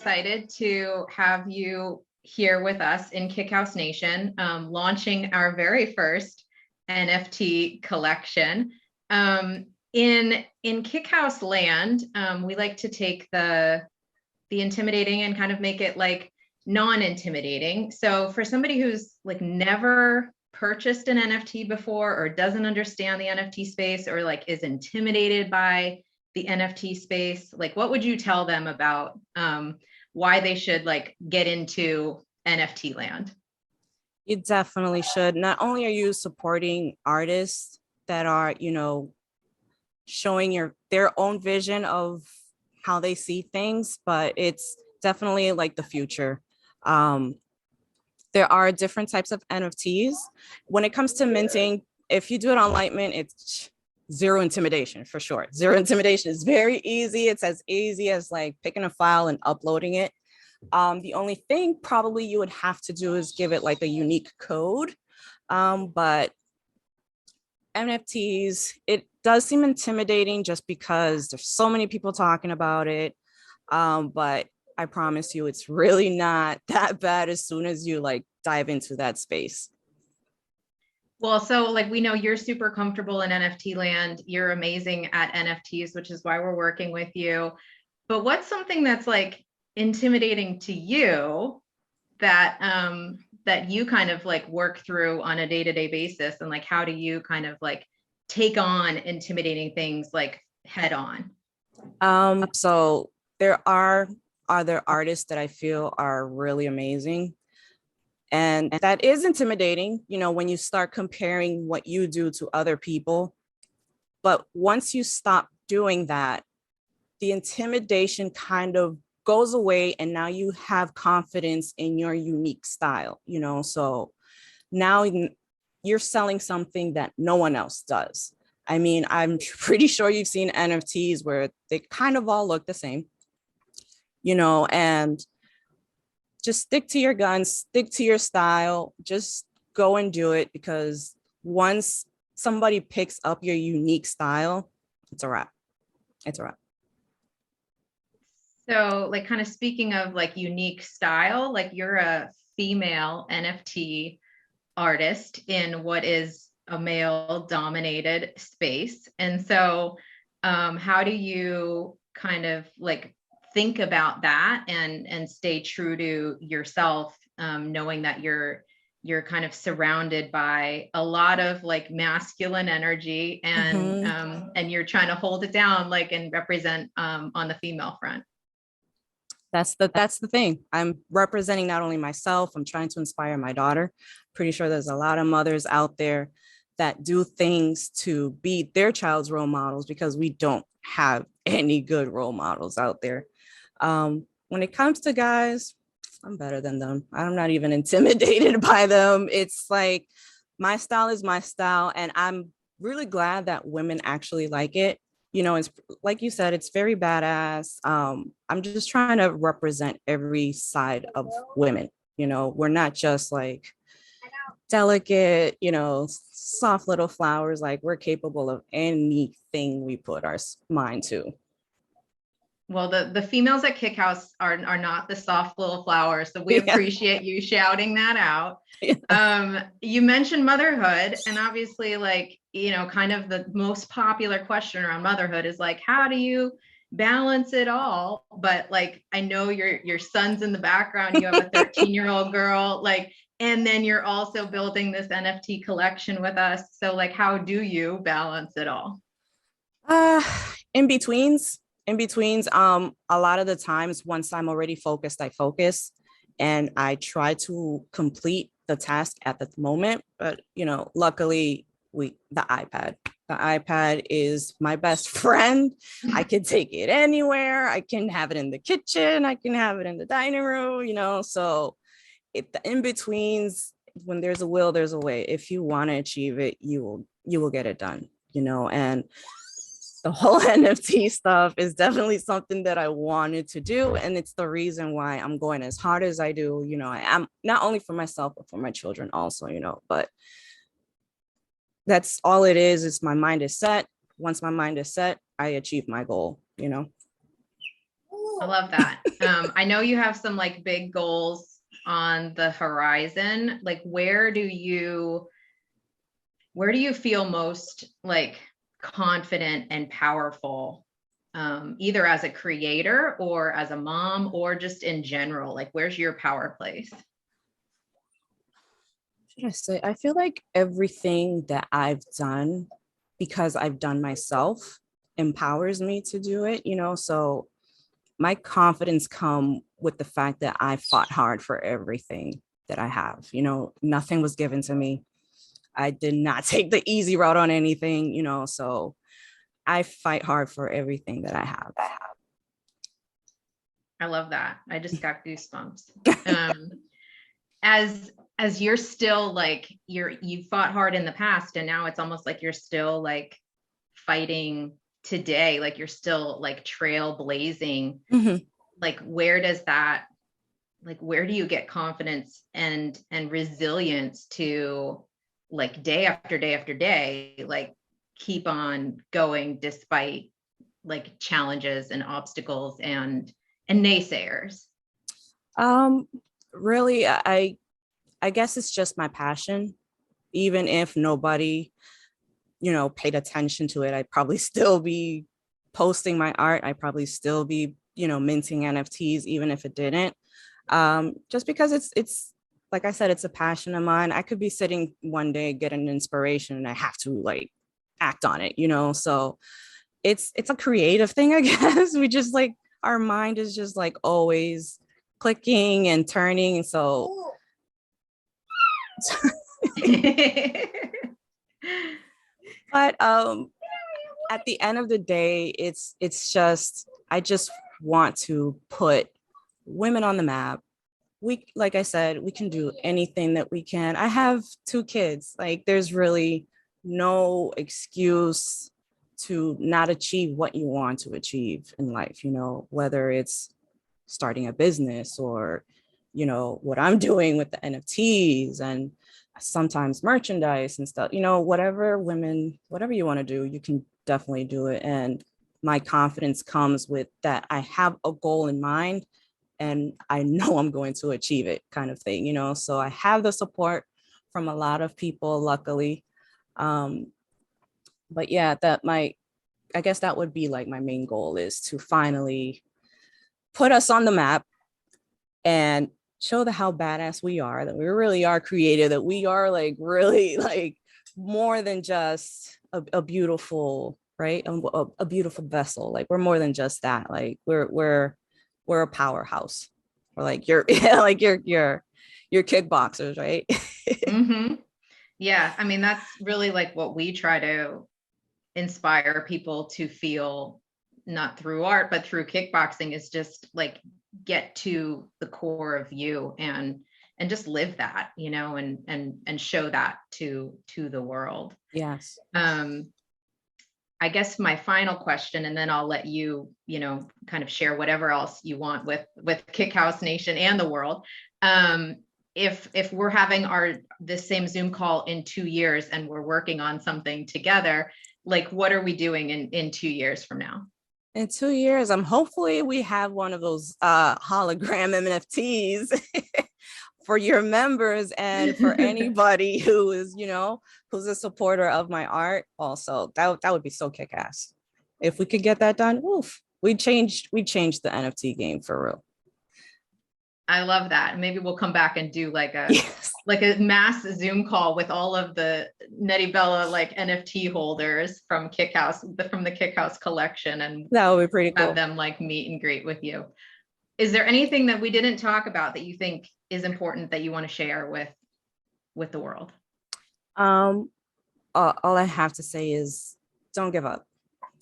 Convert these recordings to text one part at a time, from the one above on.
excited to have you here with us in KickHouse Nation, launching our very first NFT collection. In KickHouse land, we like to take the intimidating and kind of make it like non-intimidating. So for somebody who's like never purchased an NFT before or doesn't understand the NFT space or like is intimidated by the NFT space, like what would you tell them about why they should like get into NFT land? You definitely should. Not only are you supporting artists that are, you know, showing their own vision of how they see things, but it's definitely like the future. There are different types of NFTs. When it comes to minting, if you do it on Lightment, it's zero intimidation for sure. Zero intimidation is very easy. It's as easy as like picking a file and uploading it. The only thing probably you would have to do is give it like a unique code. But NFTs, it does seem intimidating just because there's so many people talking about it. But I promise you, it's really not that bad as soon as you like dive into that space. Well, so like we know you're super comfortable in NFT land. You're amazing at NFTs, which is why we're working with you. But what's something that's like intimidating to you that that you kind of like work through on a day-to-day basis, and like how do you kind of like take on intimidating things like head on? So there are other artists that I feel are really amazing. And that is intimidating, you know, when you start comparing what you do to other people. But once you stop doing that, the intimidation kind of goes away, and now you have confidence in your unique style, you know. So now you're selling something that no one else does. I mean, I'm pretty sure you've seen NFTs where they kind of all look the same, you know, and just stick to your guns, stick to your style, just go and do it, because once somebody picks up your unique style, it's a wrap. It's a wrap. So like kind of speaking of like unique style, like you're a female NFT artist in what is a male dominated space. And so how do you kind of like think about that and stay true to yourself, knowing that you're kind of surrounded by a lot of like masculine energy and you're trying to hold it down like and represent on the female front? That's the thing. I'm representing not only myself, I'm trying to inspire my daughter. Pretty sure there's a lot of mothers out there that do things to be their child's role models, because we don't have any good role models out there. When it comes to guys, I'm better than them. I'm not even intimidated by them. It's like, my style is my style, and I'm really glad that women actually like it. You know, it's like you said, it's very badass. I'm just trying to represent every side of women. You know, we're not just like delicate, you know, soft little flowers. Like, we're capable of anything we put our mind to. Well, the females at KickHouse are not the soft little flowers, so we appreciate you shouting that out. You mentioned motherhood, and obviously, like, you know, kind of the most popular question around motherhood is like, how do you balance it all? But like, I know your son's in the background. You have a 13-year-old girl, like, and then you're also building this NFT collection with us. So like, how do you balance it all? In betweens. A lot of the times, once I'm already focused, I focus and I try to complete the task at the moment. But, you know, luckily the iPad is my best friend. I can take it anywhere. I can have it in the kitchen. I can have it in the dining room, you know. So the in-betweens, when there's a will, there's a way. If you want to achieve it, you will get it done, you know. And the whole NFT stuff is definitely something that I wanted to do. And it's the reason why I'm going as hard as I do. You know, I'm not only for myself, but for my children also, you know, but that's all it is. It's my mind is set. Once my mind is set, I achieve my goal, you know. I love that. I know you have some like big goals on the horizon. Like, where do you feel most like confident and powerful, either as a creator or as a mom or just in general? Like, where's your power place? Should I say? I feel like everything that I've done, because I've done myself, empowers me to do it, so my confidence come with the fact that I fought hard for everything that I have. Nothing was given to me. I did not take the easy route on anything, so I fight hard for everything that I have. I love that. I just got goosebumps. As you're still like, you fought hard in the past, and now it's almost like you're still like fighting today, like you're still like trailblazing. Mm-hmm. Like, where do you get confidence and resilience to, like, day after day after day, like keep on going despite like challenges and obstacles and naysayers? Really, I guess it's just my passion. Even if nobody, paid attention to it, I'd probably still be posting my art. I'd probably still be, minting NFTs, even if it didn't. Just because it's like I said, it's a passion of mine. I could be sitting one day, get an inspiration, and I have to like act on it, so it's a creative thing, I guess. We just like, our mind is just like always clicking and turning. So but at the end of the day, it's just, I just want to put women on the map. We, like I said, we can do anything that we can. I have 2 kids. Like, there's really no excuse to not achieve what you want to achieve in life, whether it's starting a business or, what I'm doing with the NFTs and sometimes merchandise and stuff, whatever you want to do, you can definitely do it. And my confidence comes with that. I have a goal in mind and I know I'm going to achieve it, kind of thing, so I have the support from a lot of people, luckily. But yeah, I guess that would be like my main goal, is to finally put us on the map and show how badass we are, that we really are creative, that we are like really like more than just a beautiful, right? A beautiful vessel. Like, we're more than just that. Like, we're a powerhouse. We're like, you're like you're kickboxers, right? Mm-hmm. Yeah. I mean, that's really like what we try to inspire people to feel, not through art, but through kickboxing, is just like get to the core of you and just live that, and show that to the world. Yes. I guess my final question, and then I'll let you, kind of share whatever else you want with KickHouse Nation and the world. If we're having this same Zoom call in 2 years and we're working on something together, like, what are we doing in 2 years from now? In 2 years, hopefully we have one of those hologram NFTs for your members and for anybody who is, who's a supporter of my art. Also, that would be so kick-ass. If we could get that done, oof, we changed the NFT game for real. I love that. Maybe we'll come back and do like a yes. like a mass Zoom call with all of the Nettie Bella like NFT holders from the KickHouse collection, and that would be pretty cool. Have them like meet and greet with you. Is there anything that we didn't talk about that you think is important that you want to share with the world? All I have to say is, don't give up.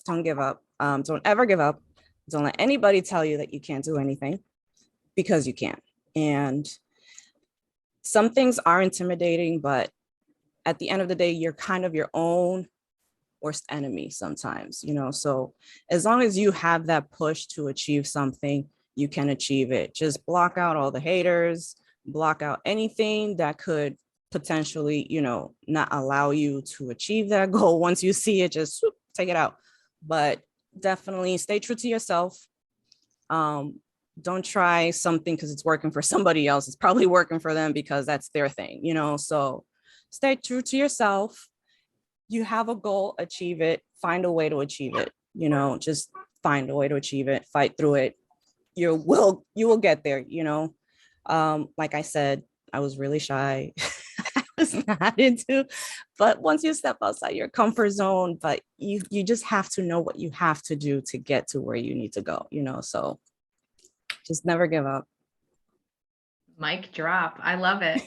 Don't give up. Don't ever give up. Don't let anybody tell you that you can't do anything, because you can. And some things are intimidating, but at the end of the day, you're kind of your own worst enemy sometimes, so as long as you have that push to achieve something, you can achieve it. Just block out all the haters, block out anything that could potentially, not allow you to achieve that goal. Once you see it, just take it out. But definitely stay true to yourself. Don't try something because it's working for somebody else. It's probably working for them because that's their thing, you know? So stay true to yourself. You have a goal, achieve it, find a way to achieve it, you know, just find a way to achieve it, fight through it. You will get there, you know? Like I said, I was really shy. I was not into, but once you step outside your comfort zone, but you just have to know what you have to do to get to where you need to go, you know? So just never give up. Mic drop. I love it.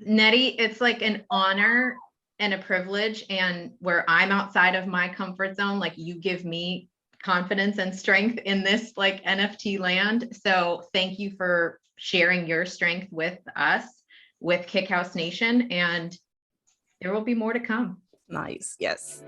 Nettie, it's like an honor and a privilege. And where I'm outside of my comfort zone, like you give me confidence and strength in this like NFT land. So thank you for sharing your strength with us, with KickHouse Nation. And there will be more to come. Nice. Yes.